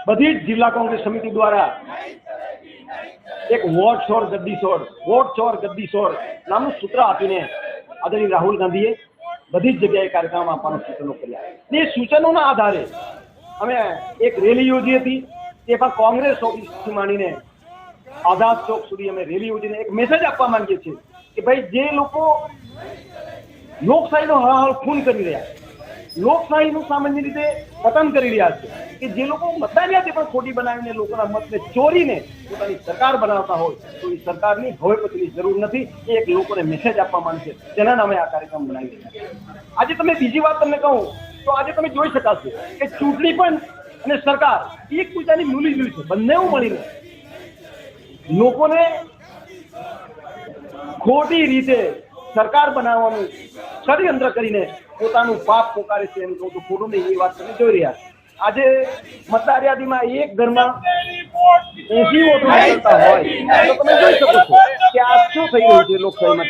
બધી જ જિલ્લા કોંગ્રેસ સમિતિ દ્વારા એક વોટ ચોર ગદ્દી ચોર નામનું સૂત્ર આપીને આદરણીય રાહુલ ગાંધીએ બધી જ જગ્યાએ કાર્યક્રમ આપવાના સૂચનો કર્યા. એ સૂચનોના આધારે અમે એક રેલી યોજી હતી. તે પણ કોંગ્રેસ ઓફિસથી માંડીને આઝાદ ચોક સુધી અમે રેલી યોજીને એક મેસેજ આપવા માંગીએ છીએ કે ભાઈ જે લોકો લોકશાહીનો હળહળ ખૂન કરી રહ્યા છે, લોકશાહીનું સામાન્ય રીતે પતન કરી રહ્યા છે, કે જે લોકો મતદાન યાદી પણ ખોટી બનાવીને લોકોના મતને ચોરીને પોતાની સરકાર બનાવતા હોય તો એ સરકારની હવે પછીની જરૂર નથી. એ એક લોકોને મેસેજ આપવા માંગે છે, તેના નામે આ કાર્યક્રમ બનાવી રહ્યા છે. આજે તમે બીજી વાત તમને કહું તો આજે તમે જોઈ શકાશે કે ચૂંટણી પંચ અને સરકાર એકબીજાની મૂલી જોઈ છે. બંને મળીને લોકોને ખોટી રીતે સરકાર બનાવવાનું ષડયંત્ર કરીને પોતાનું પાપ પોકારે છે. એમ કહું તો ખોટું નહીં, એ વાત તમે જોઈ રહ્યા છો. આજે મતદાર યાદીમાં એક ઘરમાં 80 વોટો નીકળતા હોય તો તમે જોઈ શકો છો કે આ શું થઈ રહ્યું છે લોકશાહીમાં.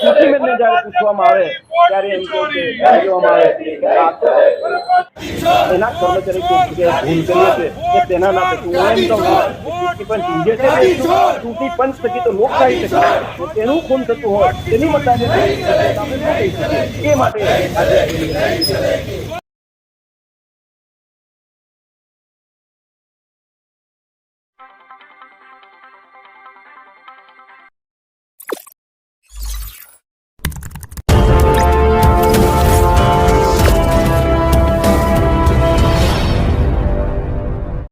ચૂંટણીને જયારે પૂછવામાં આવે ત્યારે એમ કહેવામાં આવે કે આ તો એના કર્મચારી કોઈ જગ્યાએ ભૂલ કરી છે કે તેના નામે ચૂંટણી પંચ થકી તો લોકશાહી થકી તેનું ખૂન થતું હોય તેની મતદાર એ માટે